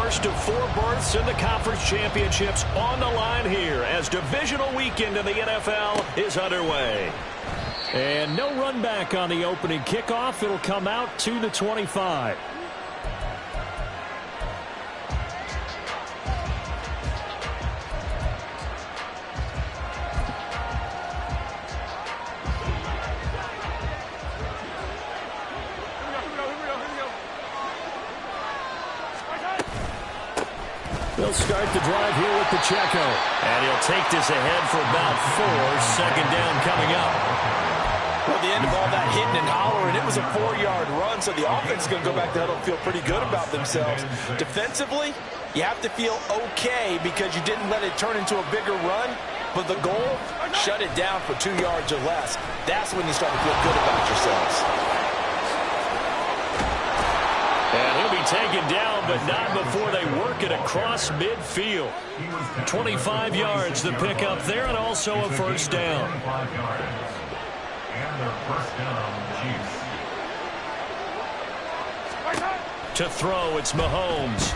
first of 4 berths in the conference championships on the line here as divisional weekend in the NFL is underway. And no run back on the opening kickoff. It'll come out to the 25. They'll start the drive here with Pacheco. And he'll take this ahead for about 4. Second down coming up. Well, the end of all that hitting and hollering, it was a 4-yard run, so the offense is going to go back to huddle and feel pretty good about themselves. Defensively, you have to feel okay because you didn't let it turn into a bigger run, but the goal, shut it down for 2 yards or less. That's when you start to feel good about yourselves. And he'll be taken down, but not before they work it across midfield. 25 yards the pick up there, and also a first down. To throw, it's Mahomes.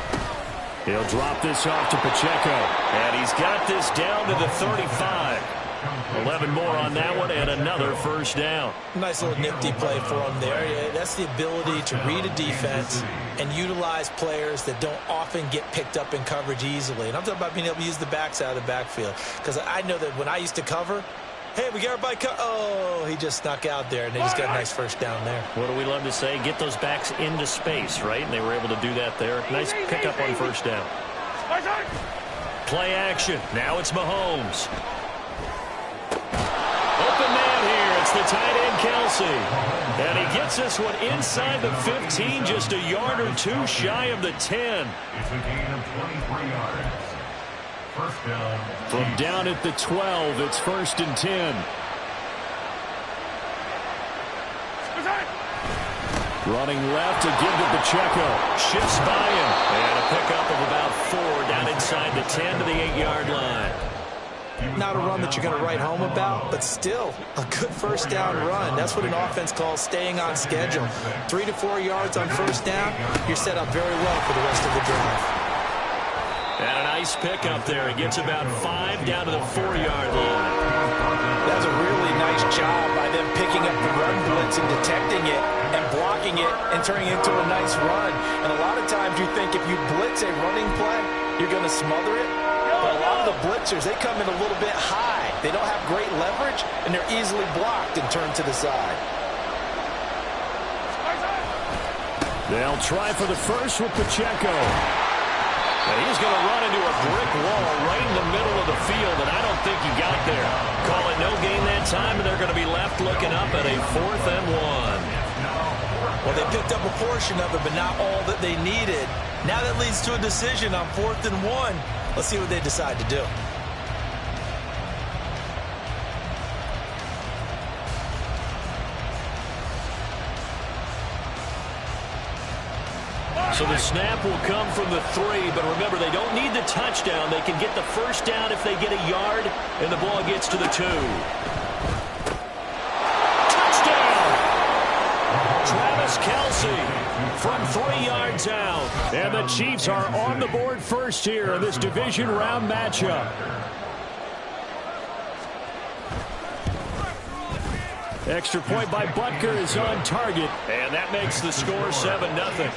He'll drop this off to Pacheco. And he's got this down to the 35. 11 more on that one, and another first down. Nice little nifty play for him there. Yeah, that's the ability to read a defense and utilize players that don't often get picked up in coverage easily. And I'm talking about being able to use the backs out of the backfield. Because I know that when I used to cover, hey, we got everybody oh, he just snuck out there, and they just got a nice first down there. What do we love to say? Get those backs into space, right? And they were able to do that there. Nice pickup on first down. Play action. Now it's Mahomes. Open man here. It's the tight end, Kelsey. And he gets this one inside the 15, just a yard or 2 shy of the 10. It's a gain of 23 yards. First down. From down at the 12, it's 1st and 10. Running left to give to Pacheco. Shifts by him. And a pickup of about 4 down inside the 10 to the 8-yard line. Not a run that you're going to write home about, but still a good first down run. That's what an offense calls staying on schedule. 3 to 4 yards on first down, you're set up very well for the rest of the drive. And a nice pickup there. He gets about 5 down to the 4-yard line. That's a really nice job by them picking up the run blitz and detecting it and blocking it and turning it into a nice run. And a lot of times you think if you blitz a running play, you're going to smother it. But a lot of the blitzers, they come in a little bit high. They don't have great leverage, and they're easily blocked and turned to the side. They'll try for the first with Pacheco. And he's going to run into a brick wall right in the middle of the field, and I don't think he got there. Call it no gain that time, and they're going to be left looking up at a 4th and 1. Well, they picked up a portion of it, but not all that they needed. Now that leads to a decision on 4th and 1. Let's see what they decide to do. So the snap will come from the 3, but remember, they don't need the touchdown. They can get the first down if they get a yard, and the ball gets to the 2. Touchdown! Travis Kelce from 3 yards out. And the Chiefs are on the board first here in this division round matchup. Extra point by Butker is on target, and that makes the score 7-0.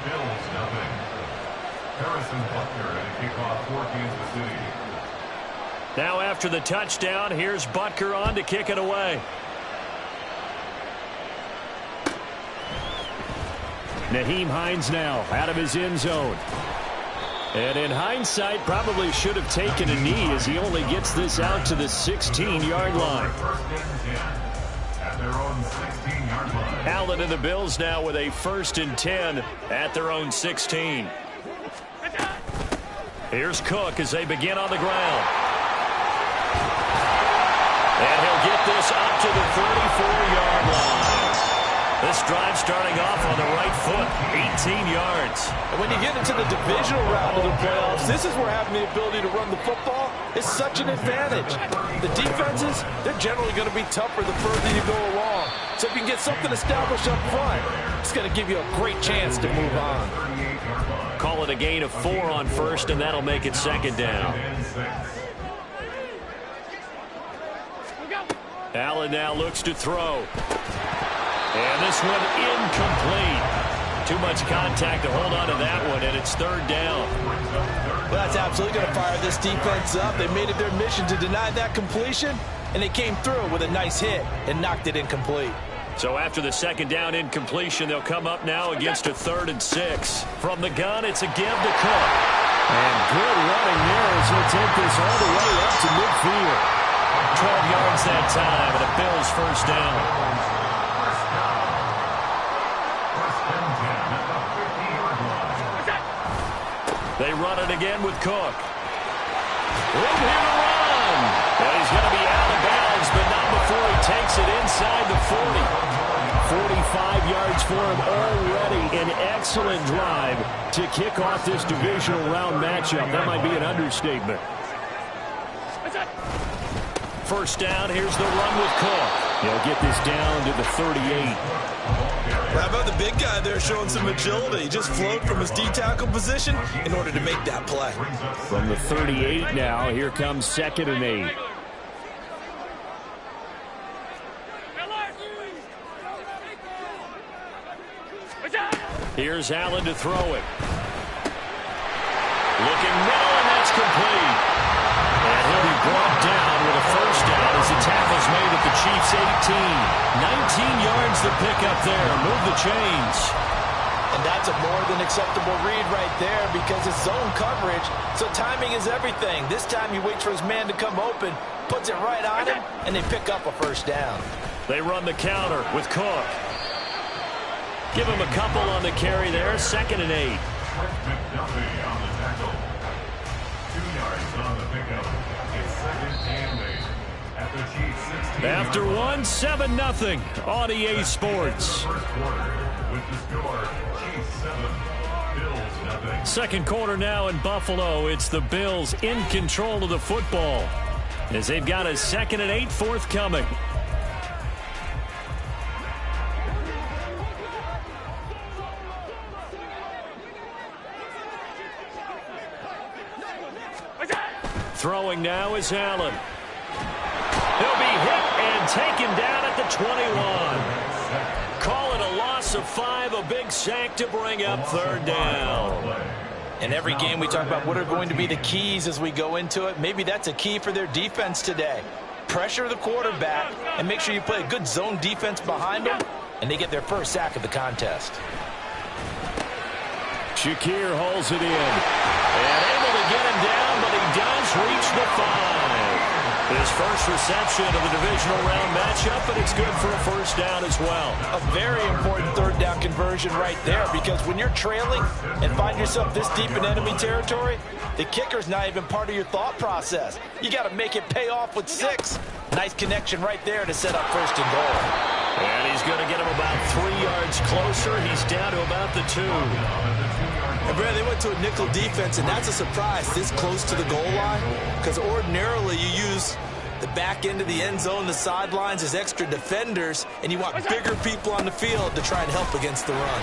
Bills, nothing. Harrison Butker at a kickoff for Kansas City. Now after the touchdown, here's Butker on to kick it away. Nyheim Hines now out of his end zone. And in hindsight, probably should have taken a knee as he only gets this out to the 16-yard line. At their own 16-yard line. Allen and the Bills now with a 1st and 10 at their own 16. Here's Cook as they begin on the ground. And he'll get this up to the 34-yard line. This drive starting off on the right foot, 18 yards. And when you get into the divisional round of the playoffs, this is where having the ability to run the football is such an advantage. The defenses, they're generally going to be tougher the further you go along. So if you can get something established up front, it's going to give you a great chance to move on. Call it a gain of 4 on first, and that'll make it second down. Allen now looks to throw. And this one incomplete. Too much contact to hold on to that one, and it's third down. Well, that's absolutely going to fire this defense up. They made it their mission to deny that completion, and they came through with a nice hit and knocked it incomplete. So after the second down incompletion, they'll come up now against a 3rd and 6. From the gun, it's a give to Cook. And good running there as he'll take this all the way up to midfield. 12 yards that time, and a Bills first down. They run it again with Cook. Room here to run. And he's going to be out of bounds, but not before he takes it inside the 40. 45 yards for him already. An excellent drive to kick off this divisional round matchup. That might be an understatement. First down, here's the run with Cook. He'll get this down to the 38. How about the big guy there showing some agility? He just flowed from his D-tackle position in order to make that play. From the 38 now, here comes 2nd and 8. Here's Allen to throw it. Looking middle, and that's complete. And he'll be brought down with a first down as the tackle's made at the Chiefs' 18. 19 yards to pick up there. Move the chains. And that's a more than acceptable read right there because it's zone coverage, so timing is everything. This time he waits for his man to come open, puts it right on him, and they pick up a first down. They run the counter with Cook. Give him a couple on the carry there. 2nd and 8. After one, 7-0 on EA Sports. Second quarter now in Buffalo. It's the Bills in control of the football as they've got a 2nd and 8 forthcoming. Throwing now is Allen. He'll be hit and taken down at the 21. Call it a loss of 5, a big sack to bring up third down. In every game we talk about what are going to be the keys as we go into it. Maybe that's a key for their defense today. Pressure the quarterback and make sure you play a good zone defense behind them, and they get their first sack of the contest. Shakir holds it in. And able to get him down, but he does reach the 5. His first reception of the divisional round matchup, but it's good for a first down as well. A very important third down conversion right there, because when you're trailing and find yourself this deep in enemy territory, the kicker's not even part of your thought process. You got to make it pay off with 6. Nice connection right there to set up 1st and goal. And he's going to get him about 3 yards closer. He's down to about the 2. And Brad, they went to a nickel defense, and that's a surprise this close to the goal line, because ordinarily you use the back end of the end zone, the sidelines as extra defenders, and you want bigger people on the field to try and help against the run.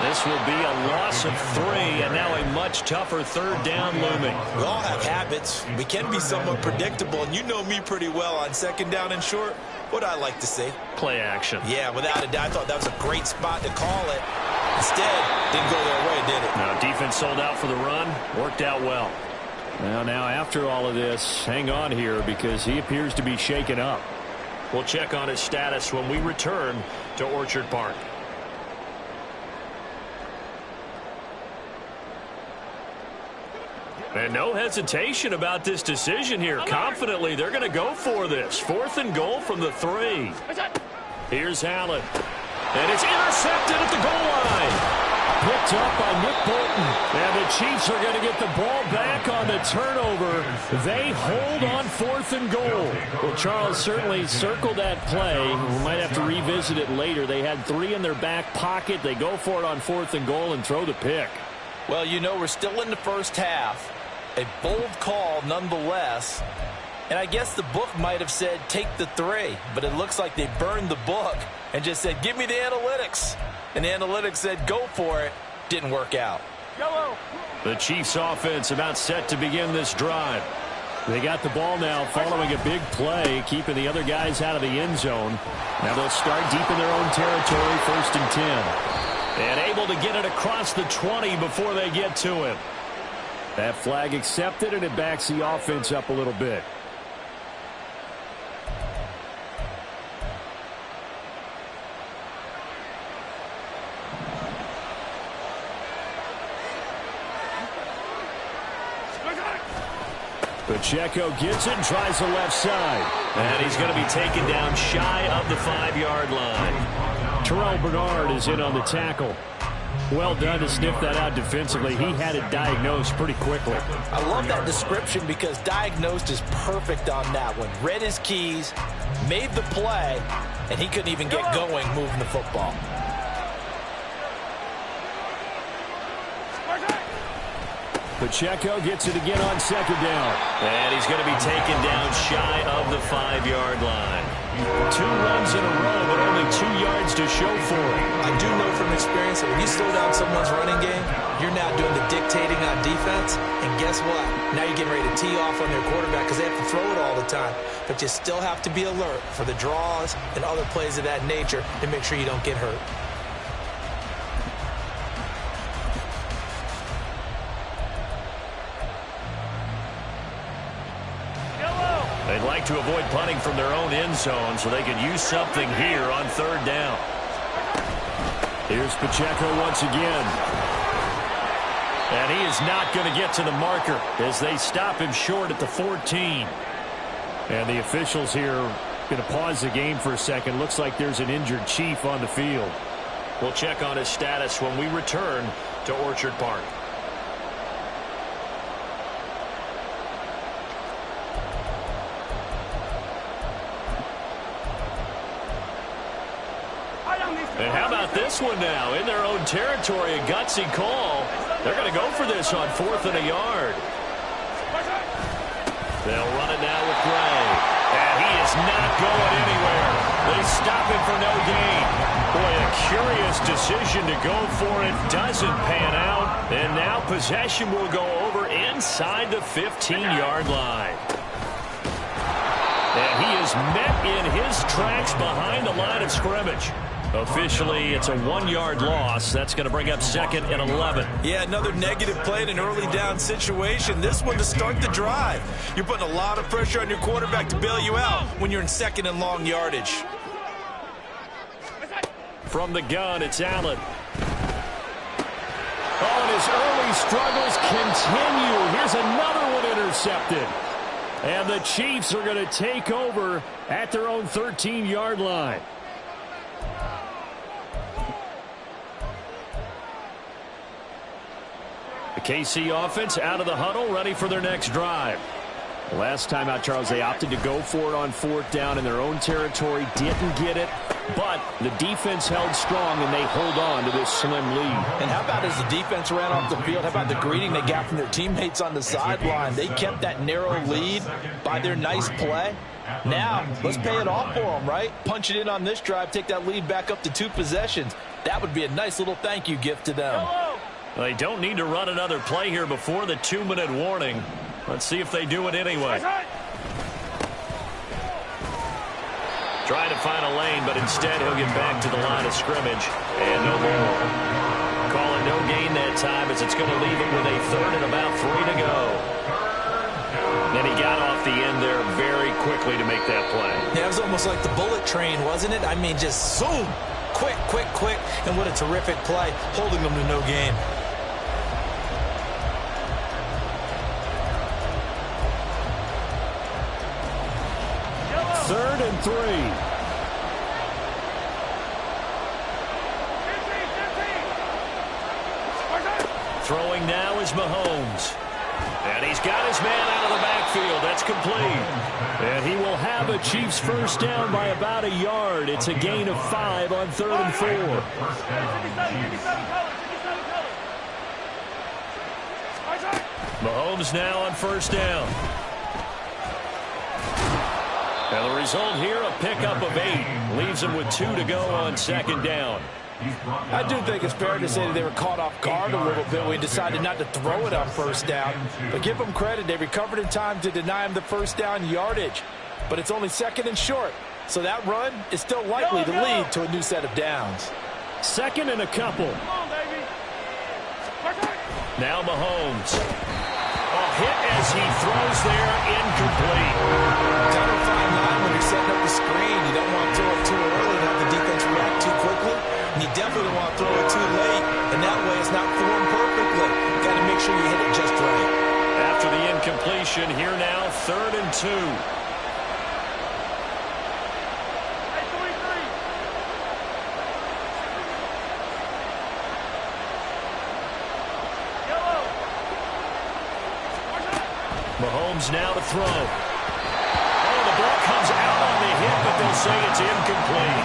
This will be a loss of 3, and now a much tougher third down looming. We all have habits. We can be somewhat predictable, and you know me pretty well on 2nd down and short. What I like to see? Play action. Yeah, without a doubt. I thought that was a great spot to call it. Instead, didn't go their way, did it? Now, defense sold out for the run. Worked out well. Well, now after all of this, hang on here because he appears to be shaken up. We'll check on his status when we return to Orchard Park. And no hesitation about this decision here. Confidently, they're going to go for this. 4th and goal from the 3. Here's Allen. And it's intercepted at the goal line. Picked up by Nick Bolton. And the Chiefs are going to get the ball back on the turnover. They hold on 4th and goal. Well, Charles certainly circled that play. We might have to revisit it later. They had 3 in their back pocket. They go for it on 4th and goal and throw the pick. Well, you know, we're still in the first half. A bold call nonetheless. And I guess the book might have said take the 3, but it looks like they burned the book and just said give me the analytics. And the analytics said go for it. Didn't work out. The Chiefs offense about set to begin this drive. They got the ball now following a big play, keeping the other guys out of the end zone. Now they'll start deep in their own territory, 1st and 10. And able to get it across the 20 before they get to him. That flag accepted, and it backs the offense up a little bit. Pacheco gets it and tries the left side. And he's going to be taken down shy of the 5-yard line. Terrell Bernard is in on the tackle. Well done to sniff that out defensively. He had it diagnosed pretty quickly. I love that description because diagnosed is perfect on that one. Read his keys, made the play, and he couldn't even get going moving the football. Pacheco gets it again on 2nd down. And he's going to be taken down shy of the 5-yard line. 2 runs in a row, but only 2 yards to show for it. I do know from experience that when you slow down someone's running game, you're now doing the dictating on defense. And guess what? Now you're getting ready to tee off on their quarterback because they have to throw it all the time. But you still have to be alert for the draws and other plays of that nature to make sure you don't get hurt. They'd like to avoid punting from their own end zone so they could use something here on 3rd down. Here's Pacheco once again. And he is not going to get to the marker as they stop him short at the 14. And the officials here going to pause the game for a second. Looks like there's an injured Chief on the field. We'll check on his status when we return to Orchard Park. And how about this one now? In their own territory, a gutsy call. They're going to go for this on 4th and a yard. They'll run it now with Gray. And he is not going anywhere. They stop him for no gain. Boy, a curious decision to go for it. Doesn't pan out. And now possession will go over inside the 15-yard line. And he is met in his tracks behind the line of scrimmage. Officially, it's a 1-yard loss. That's going to bring up 2nd and 11. Yeah, another negative play in an early down situation. This one to start the drive. You're putting a lot of pressure on your quarterback to bail you out when you're in 2nd and long yardage. From the gun, it's Allen. Oh, and his early struggles continue. Here's another one intercepted. And the Chiefs are going to take over at their own 13-yard line. The KC offense out of the huddle, ready for their next drive. Last time out, Charles, they opted to go for it on 4th down in their own territory. Didn't get it, but the defense held strong, and they hold on to this slim lead. And how about as the defense ran off the field, how about the greeting they got from their teammates on the sideline? They kept that narrow lead by their nice play. Now, let's pay it off for them, right? Punch it in on this drive, take that lead back up to 2 possessions. That would be a nice little thank you gift to them. They don't need to run another play here before the 2-minute warning. Let's see if they do it anyway. Trying to find a lane, but instead he'll get back to the line of scrimmage. And no more. Calling no gain that time as it's going to leave him with a 3rd and about 3 to go. And he got off the end there very quickly to make that play. Yeah, it was almost like the bullet train, wasn't it? I mean, just zoom. Quick, quick, quick. And what a terrific play, holding them to no gain. 3rd and 3. Throwing now is Mahomes. And he's got his man out of the backfield. That's complete. And he will have a Chiefs first down by about a yard. It's a gain of 5 on 3rd and 4. Mahomes now on first down. And the result here, a pickup of 8. Leaves him with 2 to go on 2nd down. I do think it's fair to say that they were caught off guard a little bit when we decided not to throw it on first down. But give them credit, they recovered in time to deny him the first down yardage. But it's only second and short, so that run is still likely to lead to a new set of downs. Second and a couple. Now Mahomes. A hit as he throws there, incomplete. Kind of a fine line when you're setting up the screen. You don't want to throw it too early and have the defense react too quickly. And you definitely don't want to throw it too late. And that way it's not thrown perfectly. You got to make sure you hit it just right. After the incompletion, here now, 3rd and 2. Mahomes now to throw. Oh, the ball comes out on the hit, but they'll say it's incomplete.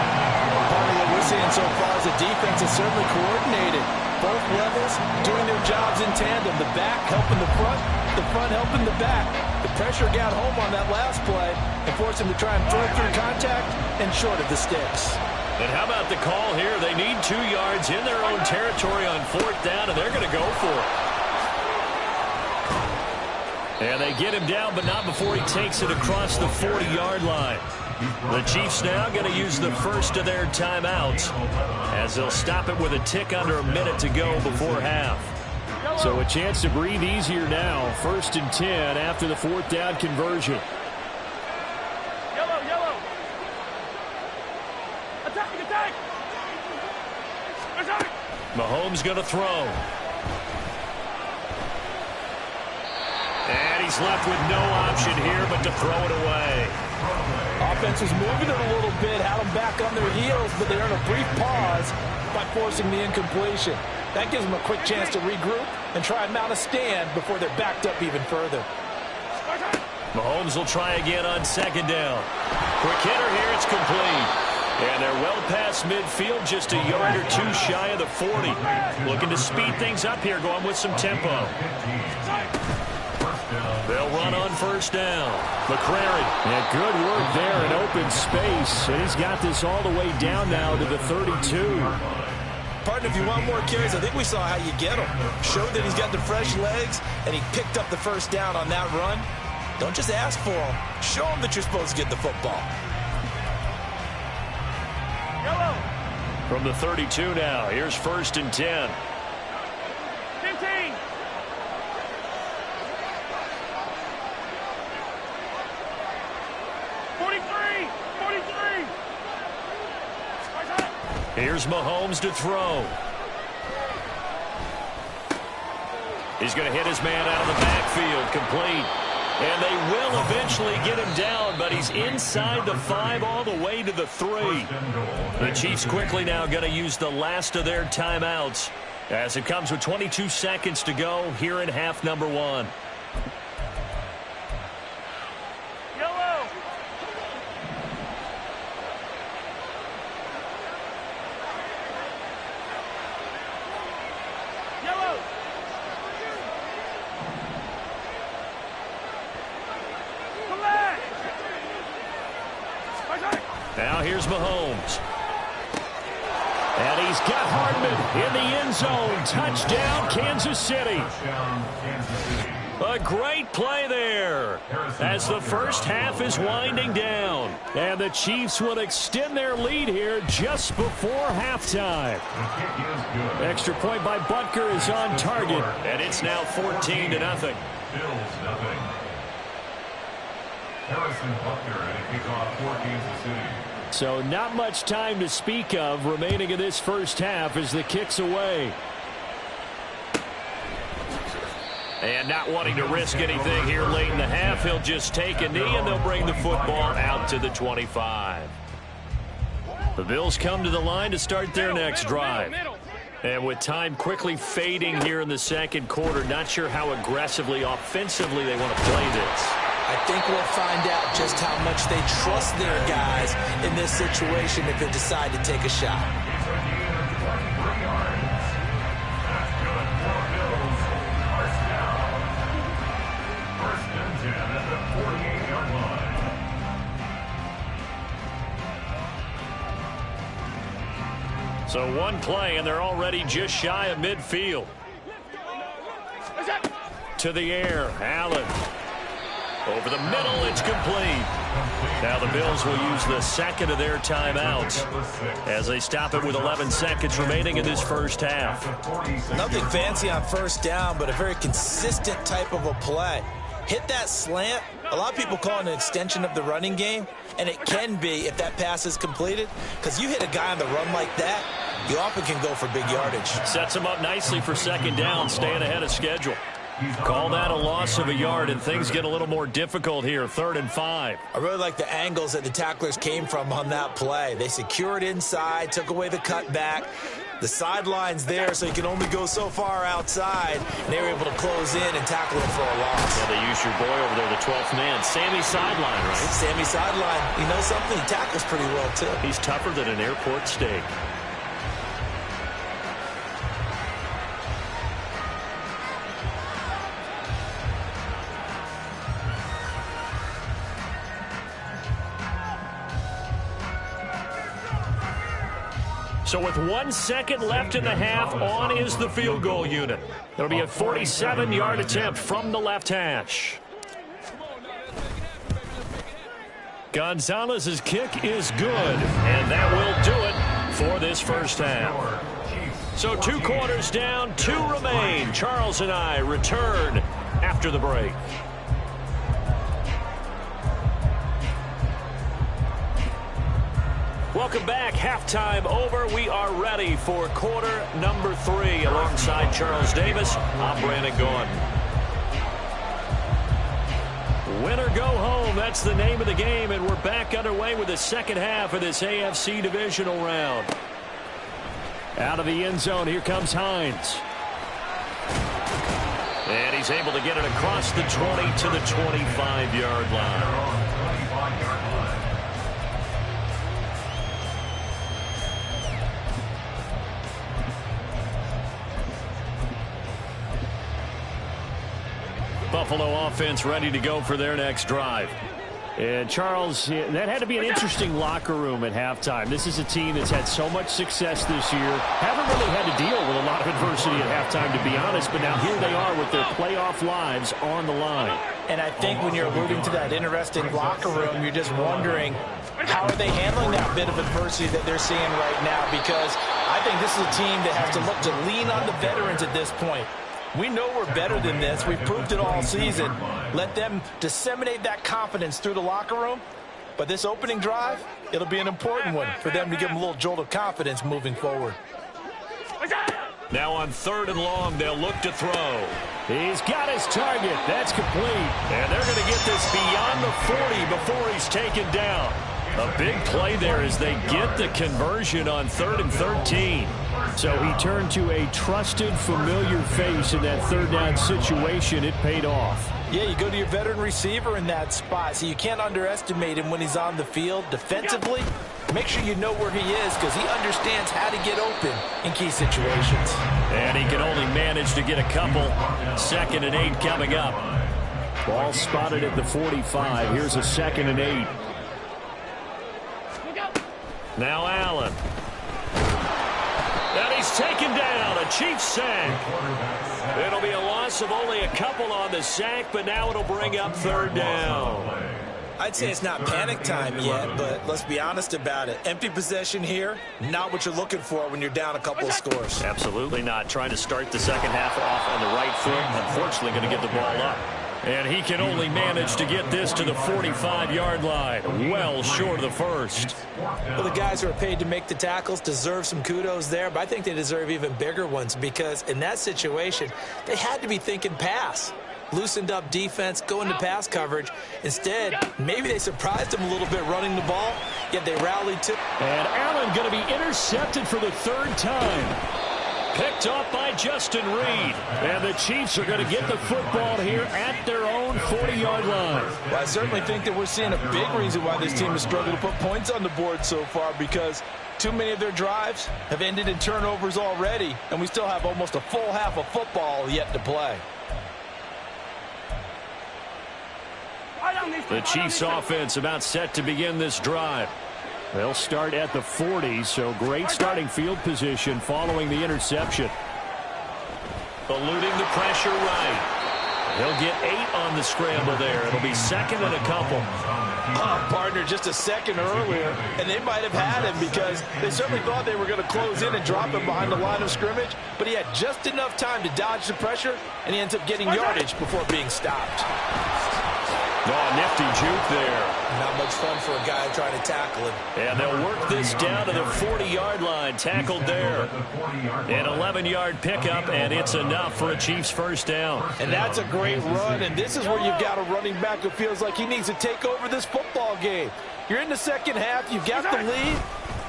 Part of what we're seeing so far is the defense is certainly coordinated. Both levels doing their jobs in tandem. The back helping the front helping the back. The pressure got home on that last play and forced him to try and throw through contact and short of the sticks. And how about the call here? They need 2 yards in their own territory on 4th down, and they're going to go for it. And they get him down, but not before he takes it across the 40-yard line. The Chiefs now going to use the first of their timeouts as they'll stop it with a tick under a minute to go before half. So a chance to breathe easier now. 1st and 10 after the 4th down conversion. Yellow. Attack. Mahomes going to throw. And he's left with no option here but to throw it away. Offense was moving it a little bit, had them back on their heels, but they earned a brief pause by forcing the incompletion. That gives them a quick chance to regroup and try and mount a stand before they're backed up even further. Mahomes will try again on 2nd down. Quick hitter here, it's complete. And they're well past midfield, just a yard or 2 shy of the 40. Looking to speed things up here, going with some tempo. They'll run on 1st down. McCrary. And good work there in open space. And he's got this all the way down now to the 32. Partner, if you want more carries, I think we saw how you get him. Showed that he's got the fresh legs, and he picked up the 1st down on that run. Don't just ask for him. Show him that you're supposed to get the football. Yellow. From the 32 now, here's 1st and 10. 15. Here's Mahomes to throw. He's going to hit his man out of the backfield, complete. And they will eventually get him down, but he's inside the 5 all the way to the 3. The Chiefs quickly now going to use the last of their timeouts as it comes with 22 seconds to go here in half number 1. Now here's Mahomes. And he's got Hardman in the end zone. Touchdown, Kansas City. A great play there as the first half is winding down. And the Chiefs will extend their lead here just before halftime. Extra point by Butker is on target. And it's now 14-0. Bills nothing. Harrison Butker and a kickoff for Kansas City. So not much time to speak of remaining in this first half as the kick's away. And not wanting to risk anything here late in the half, he'll just take a knee and they'll bring the football out to the 25. The Bills come to the line to start their next drive. And with time quickly fading here in the second quarter, not sure how aggressively, offensively they want to play this. I think we'll find out just how much they trust their guys in this situation if they decide to take a shot. First and 10 at the 48-yard line. So one play, and they're already just shy of midfield. To the air, Allen. Over the middle, it's complete. Now the Bills will use the second of their timeouts as they stop it with 11 seconds remaining in this first half. Nothing fancy on first down, but a very consistent type of a play. Hit that slant. A lot of people call it an extension of the running game, and it can be if that pass is completed, because you hit a guy on the run like that, you often can go for big yardage. Sets him up nicely for second down, staying ahead of schedule. Call that a loss of a yard, and things get a little more difficult here, 3rd and 5. I really like the angles that the tacklers came from on that play. They secured inside, took away the cutback. The sideline's there, so you can only go so far outside. And they were able to close in and tackle him for a loss. Yeah, they used your boy over there, the 12th man. Sammy Sideline, right? Sammy Sideline. You know something? He tackles pretty well, too. He's tougher than an airport steak. So with 1 second left in the half, on is the field goal unit. It'll be a 47-yard attempt from the left hash. Gonzalez's kick is good, and that will do it for this first half. So 2 quarters down, 2 remain. Charles and I return after the break. Welcome back. Halftime over. We are ready for quarter number 3. Alongside Charles Davis, I'm Brandon Gordon. Win or go home, that's the name of the game, and we're back underway with the second half of this AFC divisional round. Out of the end zone, here comes Hines. And he's able to get it across the 20 to the 25-yard line. Buffalo offense ready to go for their next drive. And Charles, that had to be an interesting locker room at halftime. This is a team that's had so much success this year. Haven't really had to deal with a lot of adversity at halftime, to be honest, but now here they are with their playoff lives on the line. And I think when you're alluding to that interesting locker room, you're just wondering, how are they handling that bit of adversity that they're seeing right now? Because I think this is a team that has to look to lean on the veterans at this point. We know we're better than this. We've proved it all season. Let them disseminate that confidence through the locker room. But this opening drive, it'll be an important one for them to give them a little jolt of confidence moving forward. Now on 3rd and long, they'll look to throw. He's got his target. That's complete. And they're going to get this beyond the 40 before he's taken down. A big play there as they get the conversion on 3rd and 13. So he turned to a trusted, familiar face in that 3rd down situation. It paid off. Yeah, you go to your veteran receiver in that spot, so you can't underestimate him when he's on the field. Defensively, make sure you know where he is because he understands how to get open in key situations. And he can only manage to get a couple. 2nd and 8 coming up. Ball spotted at the 45. Here's a 2nd and 8. Now Allen. And he's taken down. A Chiefs sack. It'll be a loss of only a couple on the sack, but now it'll bring up 3rd down. I'd say it's not panic time yet, but let's be honest about it. Empty possession here, not what you're looking for when you're down a couple of scores. Absolutely not. Trying to start the second half off on the right foot. Unfortunately, going to get the ball up. And he can only manage to get this to the 45-yard line. Well short of the first. Well, the guys who are paid to make the tackles deserve some kudos there, but I think they deserve even bigger ones because in that situation, they had to be thinking pass. Loosened up defense, going to pass coverage. Instead, maybe they surprised him a little bit running the ball, yet they rallied to. And Allen going to be intercepted for the 3rd time. Picked up by Justin Reed. And the Chiefs are going to get the football here at their own 40-yard line. Well, I certainly think that we're seeing a big reason why this team has struggled to put points on the board so far because too many of their drives have ended in turnovers already, and we still have almost a full half of football yet to play. The Chiefs offense about set to begin this drive. They'll start at the 40, so great starting field position following the interception. Eluding the pressure right. He'll get 8 on the scramble there. It'll be second and a couple. Partner, just a second earlier, and they might have had him because they certainly thought they were going to close in and drop him behind the line of scrimmage, but he had just enough time to dodge the pressure, and he ends up getting yardage before being stopped. Oh, nifty juke there. Not much fun for a guy trying to tackle him. And they'll work this down to the 40-yard line. Tackled there. An 11-yard pickup, and it's enough for a Chiefs first down. And that's a great run, and this is where you've got a running back who feels like he needs to take over this football game. You're in the second half. You've got the lead.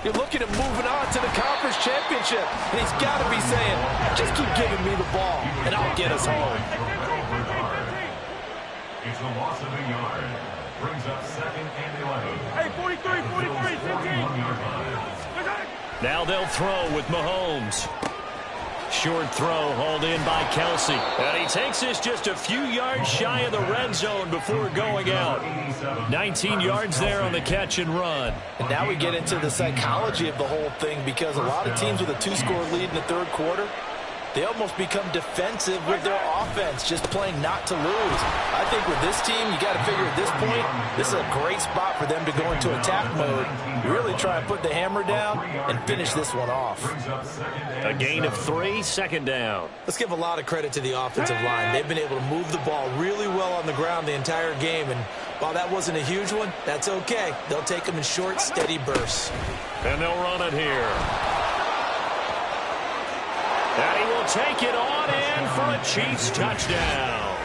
You're looking at moving on to the conference championship. And he's got to be saying, just keep giving me the ball, and I'll get us home. It's a loss of a yard. Brings up second and 11. Hey, 43, 15. Now they'll throw with Mahomes. Short throw hauled in by Kelsey. And he takes this just a few yards shy of the red zone before going out. 19 yards there on the catch and run. And now we get into the psychology of the whole thing because a lot of teams with a 2-score lead in the third quarter, they almost become defensive with their offense, just playing not to lose. I think with this team, you got to figure at this point, this is a great spot for them to go into attack mode, really try and put the hammer down and finish this one off. A gain of 3, second down. Let's give a lot of credit to the offensive line. They've been able to move the ball really well on the ground the entire game, and while that wasn't a huge one, that's okay. They'll take them in short, steady bursts. And they'll run it here. And he will take it on in for a Chiefs touchdown.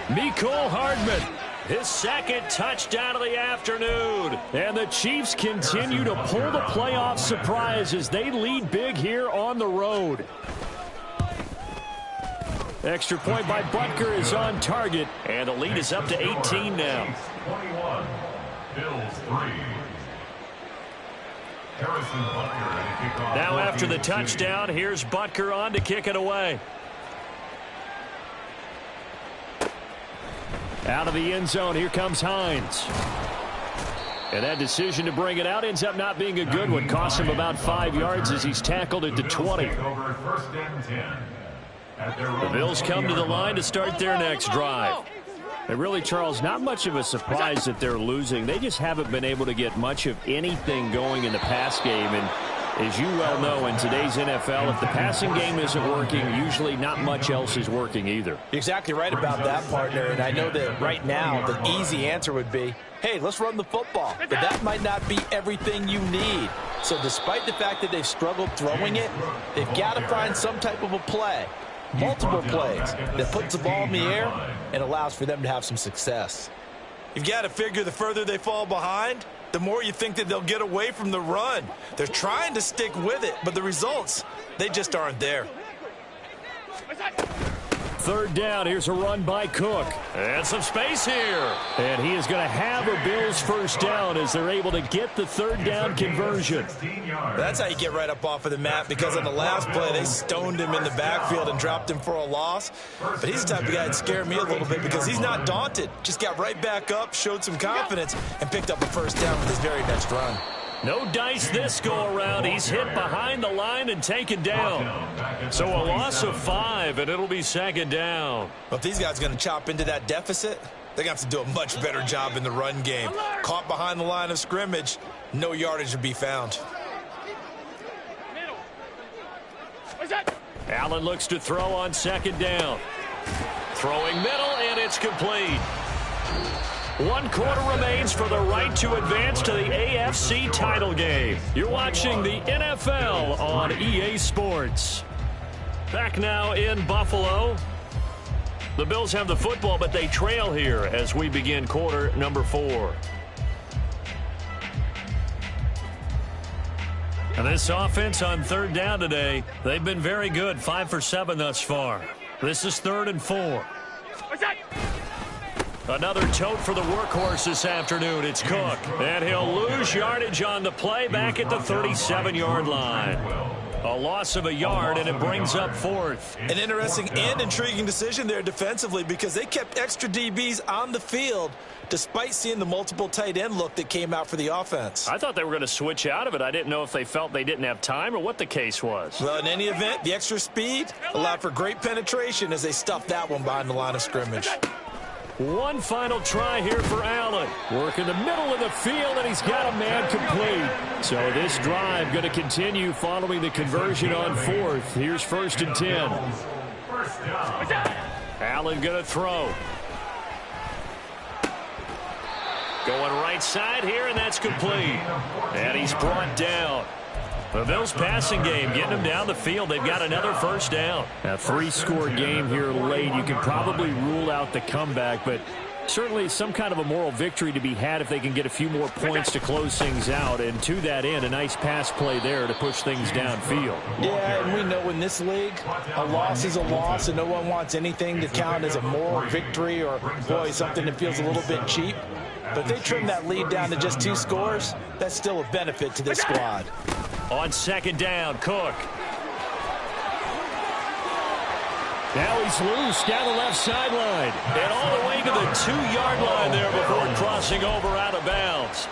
Mecole Hardman, his second touchdown of the afternoon. And the Chiefs continue to pull the playoff surprise as they lead big here on the road. Extra point by Butker is on target. And the lead is up to 18 now. 21. Bills 3. Now after the touchdown, here's Butker on to kick it away. Out of the end zone, here comes Hines. And that decision to bring it out ends up not being a good one. Costs him about 5 yards as he's tackled at the 20. The Bills come to the line to start their next drive. And really, Charles, not much of a surprise that they're losing. They just haven't been able to get much of anything going in the pass game. And as you well know, in today's NFL, if the passing game isn't working, usually not much else is working either. You're exactly right about that, partner. And I know that right now the easy answer would be, hey, let's run the football. But that might not be everything you need. So despite the fact that they've struggled throwing it, they've got to find some type of a play. Multiple plays that puts the ball in the air and allows for them to have some success. You've got to figure the further they fall behind, the more you think that they'll get away from the run. They're trying to stick with it, but the results, they just aren't there. Third down, here's a run by Cook. And some space here. And he is going to have a Bills first down as they're able to get the third down conversion. That's how you get right up off of the mat, because on the last play, they stoned him in the backfield and dropped him for a loss. But he's the type of guy that scared me a little bit because he's not daunted. Just got right back up, showed some confidence, and picked up a first down with his very next run. No dice this go-around. He's hit behind the line and taken down. So a loss of 5, and it'll be second down. But if these guys are going to chop into that deficit, they're going to have to do a much better job in the run game. Caught behind the line of scrimmage, no yardage to be found. Allen looks to throw on second down. Throwing middle, and it's complete. 1 quarter remains for the right to advance to the AFC title game. You're watching the NFL on EA Sports. Back now in Buffalo. The Bills have the football, but they trail here as we begin quarter number 4. And this offense on third down today, they've been very good. 5 for 7 thus far. This is 3rd and 4. Another tote for the workhorse this afternoon. It's Cook. And he'll lose yardage on the play back at the 37-yard line. A loss of a yard, and it brings up fourth. An interesting and intriguing decision there defensively because they kept extra DBs on the field despite seeing the multiple tight end look that came out for the offense. I thought they were going to switch out of it. I didn't know if they felt they didn't have time or what the case was. Well, in any event, the extra speed allowed for great penetration as they stuffed that one behind the line of scrimmage. One final try here for Allen. Work in the middle of the field, and he's got a man complete. So this drive going to continue following the conversion on fourth. Here's 1st and 10. Allen going to throw. Going right side here, and that's complete. And he's brought down. The Bills passing game, getting them down the field. They've got another first down. A 3-score game here late. You can probably rule out the comeback, but certainly some kind of a moral victory to be had if they can get a few more points to close things out. And to that end, a nice pass play there to push things downfield. Yeah, and we know in this league, a loss is a loss, and no one wants anything to count as a moral victory or, boy, something that feels a little bit cheap. But if they trim that lead down to just 2 scores, that's still a benefit to this squad. On 2nd down, Cook. Now he's loose down the left sideline. And all the way to the 2-yard line there before crossing over out of bounds.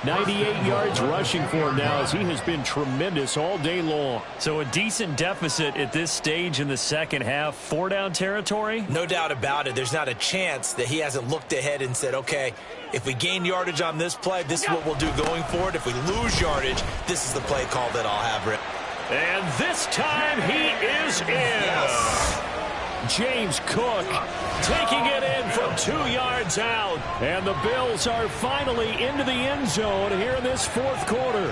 98 yards rushing for him now as he has been tremendous all day long. So a decent deficit at this stage in the second half. 4-down territory? No doubt about it. There's not a chance that he hasn't looked ahead and said, okay, if we gain yardage on this play, this is what we'll do going forward. If we lose yardage, this is the play call that I'll have written. And this time he is in. Yes. James Cook taking it in from 2 yards out. And the Bills are finally into the end zone here in this 4th quarter.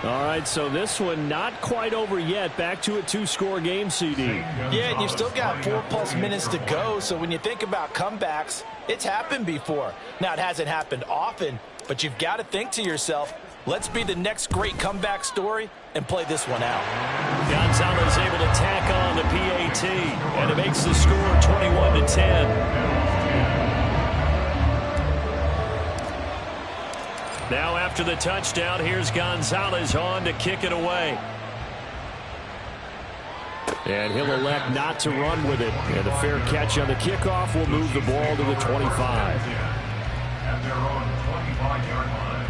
All right, so this one not quite over yet. Back to a 2-score game, CD. Yeah, and you've still got 4+ minutes to go. So when you think about comebacks, it's happened before. Now, it hasn't happened often, but you've got to think to yourself, let's be the next great comeback story and play this one out. Gonzalez able to tack on the PAT, and it makes the score 21-10. Now after the touchdown, here's Gonzalez on to kick it away. And he'll elect not to run with it. And a fair catch on the kickoff will move the ball to the 25. At their own 25-yard line.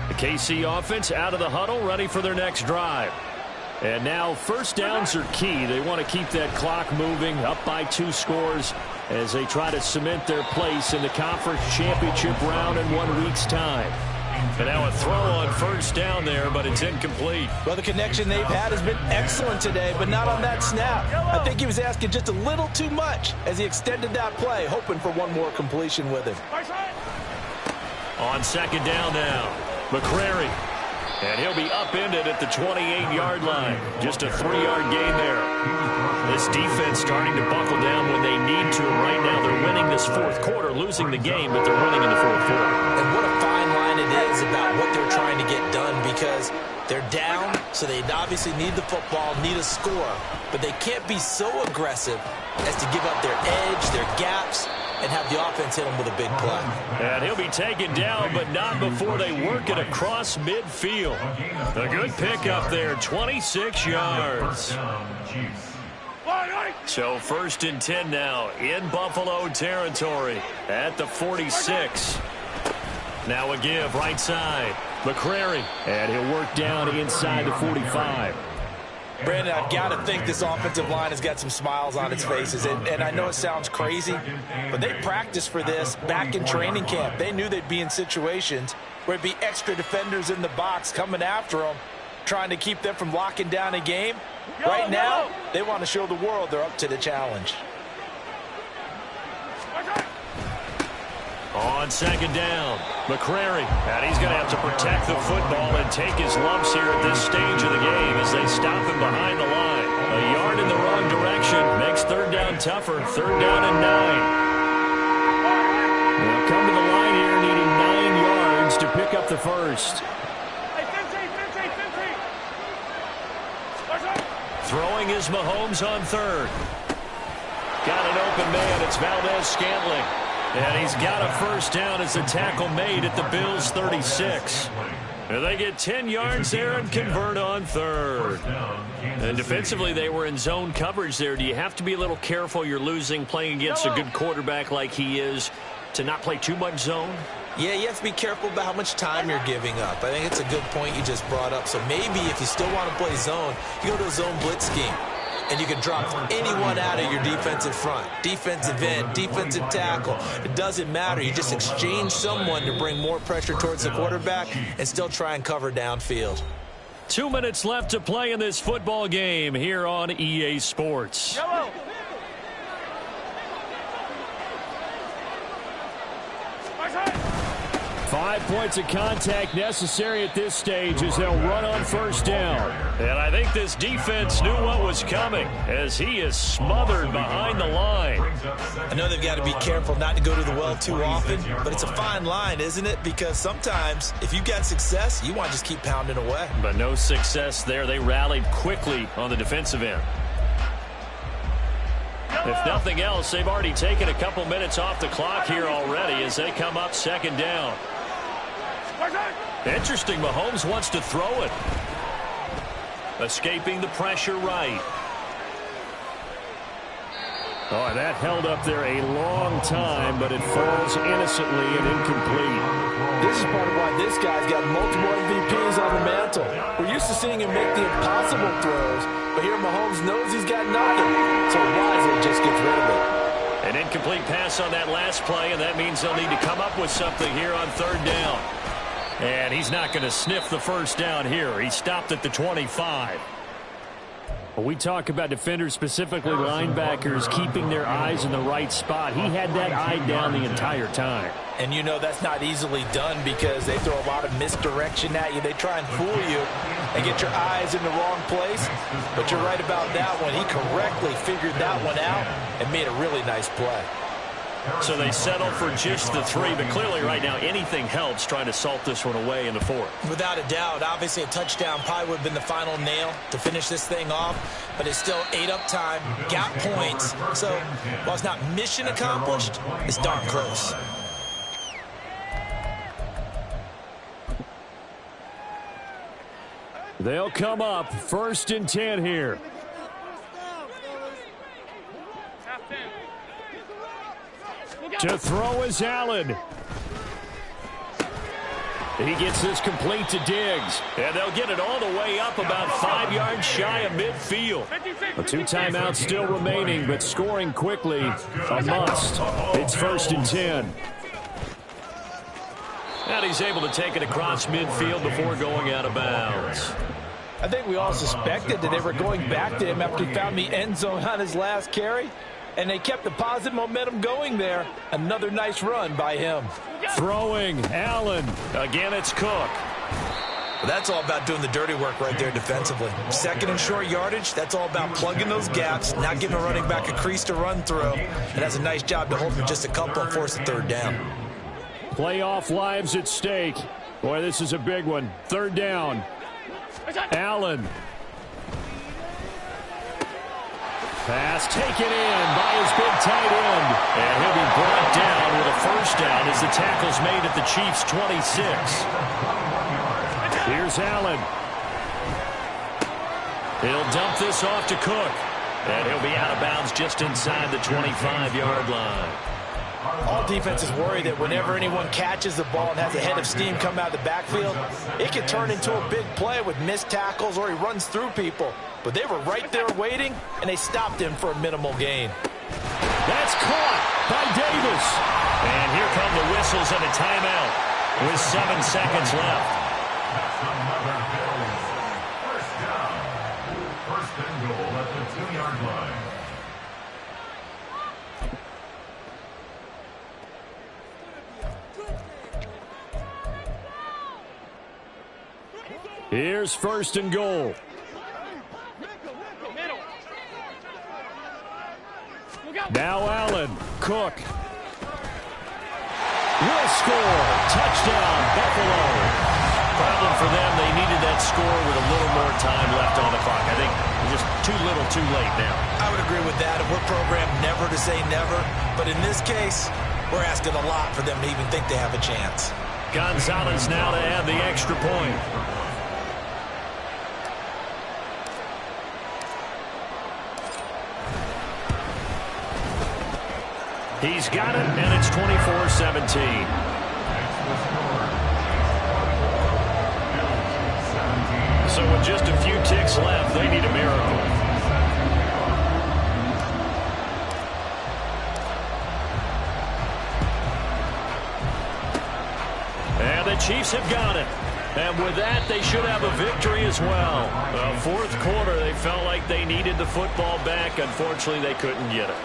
The KC offense out of the huddle, ready for their next drive. And now first downs are key. They want to keep that clock moving, up by 2 scores as they try to cement their place in the conference championship round in 1 week's time. And now a throw on first down there, but it's incomplete. Well, the connection they've had has been excellent today, but not on that snap. I think he was asking just a little too much as he extended that play, hoping for one more completion with him. On 2nd down now, McCrary. And he'll be upended at the 28-yard line. Just a 3-yard gain there. This defense starting to buckle down when they need to. Right now they're winning this 4th quarter, losing the game, but they're winning in the 4th quarter. And what a fine line it is about what they're trying to get done because they're down, so they obviously need the football, need a score. But they can't be so aggressive as to give up their edge, their gaps, and have the offense hit him with a big play. And he'll be taken down, but not before they work it across midfield. A good pickup there, 26 yards. So 1st and 10 now in Buffalo territory at the 46. Now a give right side. McCrary, and he'll work down inside the 45. Brandon, I've got to think this offensive line has got some smiles on its faces. And I know it sounds crazy, but they practiced for this back in training camp. They knew they'd be in situations where it'd be extra defenders in the box coming after them, trying to keep them from locking down a game. Right now, they want to show the world they're up to the challenge. On 2nd down, McCrary, and he's going to have to protect the football and take his lumps here at this stage of the game as they stop him behind the line. A yard in the wrong direction makes 3rd down tougher. 3rd down and 9. They'll come to the line here needing 9 yards to pick up the first. Throwing is Mahomes on 3rd. Got an open man. It's Valdez-Scantling. And he's got a first down as the tackle made at the Bills' 36. And they get 10 yards there and convert on third. And defensively, they were in zone coverage there. Do you have to be a little careful? You're losing playing against a good quarterback like he is to not play too much zone? Yeah, you have to be careful about how much time you're giving up. I think it's a good point you just brought up. So maybe if you still want to play zone, you go to a zone blitz scheme. And you can drop anyone out of your defensive front. Defensive end, defensive tackle. It doesn't matter. You just exchange someone to bring more pressure towards the quarterback and still try and cover downfield. 2 minutes left to play in this football game here on EA Sports. Yellow. 5 points of contact necessary at this stage as they'll run on first down. And I think this defense knew what was coming as he is smothered behind the line. I know they've got to be careful not to go to the well too often, but it's a fine line, isn't it? Because sometimes if you've got success, you want to just keep pounding away. But no success there. They rallied quickly on the defensive end. If nothing else, they've already taken a couple minutes off the clock here already as they come up second down. Interesting, Mahomes wants to throw it. Escaping the pressure right. Oh, that held up there a long time, but it falls innocently and incomplete. This is part of why this guy's got multiple MVPs on the mantle. We're used to seeing him make the impossible throws, but here Mahomes knows he's got nothing, so wisely just gets rid of it. An incomplete pass on that last play, and that means they'll need to come up with something here on third down. And he's not going to sniff the first down here. He stopped at the 25. When we talk about defenders, specifically linebackers, keeping their eyes in the right spot, he had that eye down the entire time. And you know that's not easily done because they throw a lot of misdirection at you. They try and fool you and get your eyes in the wrong place. But you're right about that one. He correctly figured that one out and made a really nice play. So they settle for just the 3, but clearly right now anything helps trying to salt this one away in the 4th. Without a doubt, obviously a touchdown probably would have been the final nail to finish this thing off, but it's still ate up time, got points. So while it's not mission accomplished, it's darn close. They'll come up 1st and 10 here. To throw is Allen. He gets this complete to Diggs. And they'll get it all the way up about 5 yards shy of midfield. 2 timeouts still remaining, but scoring quickly a must. It's 1st and 10. And he's able to take it across midfield before going out of bounds. I think we all suspected that they were going back to him after he found the end zone on his last carry. And they kept the positive momentum going there. Another nice run by him. Throwing, Allen. Again, it's Cook. Well, that's all about doing the dirty work right there defensively. 2nd and short yardage, that's all about plugging those gaps, not giving a running back a crease to run through. And that's a nice job to hold him just a couple and force the 3rd down. Playoff lives at stake. Boy, this is a big one. 3rd down. Allen. Pass taken in by his big tight end. And he'll be brought down with a first down as the tackle's made at the Chiefs' 26. Here's Allen. He'll dump this off to Cook. And he'll be out of bounds just inside the 25-yard line. All defenses worry that whenever anyone catches the ball and has a head of steam come out of the backfield, it can turn into a big play with missed tackles or he runs through people. But they were right there waiting, and they stopped him for a minimal gain. That's caught by Davis. And here come the whistles and a timeout with 7 seconds left. First down. 1st and goal at the 2-yard line. Here's 1st and goal. Now Allen. Cook. Will score. Touchdown, Buffalo. Problem for them, they needed that score with a little more time left on the clock. I think just too little too late now. I would agree with that. And we're programmed never to say never. But in this case, we're asking a lot for them to even think they have a chance. Gonzalez now to add the extra point. He's got it, and it's 24-17. So with just a few ticks left, they need a miracle. And the Chiefs have got it. And with that, they should have a victory as well. Fourth quarter, they felt like they needed the football back. Unfortunately, they couldn't get it.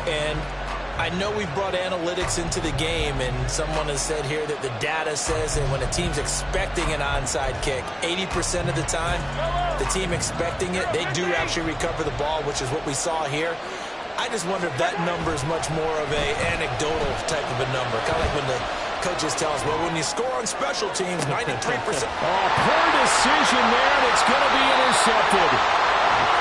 And I know we've brought analytics into the game, and someone has said here that the data says that when a team's expecting an onside kick, 80% of the time, the team expecting it, they do actually recover the ball, which is what we saw here. I just wonder if that number is much more of a anecdotal type of a number, kind of like when the coaches tell us, well, when you score on special teams, 93%. Poor decision there, and it's going to be intercepted.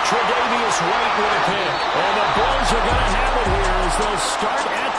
Tre'Davious White with a pick. And the Bills are going to have it here as they'll start at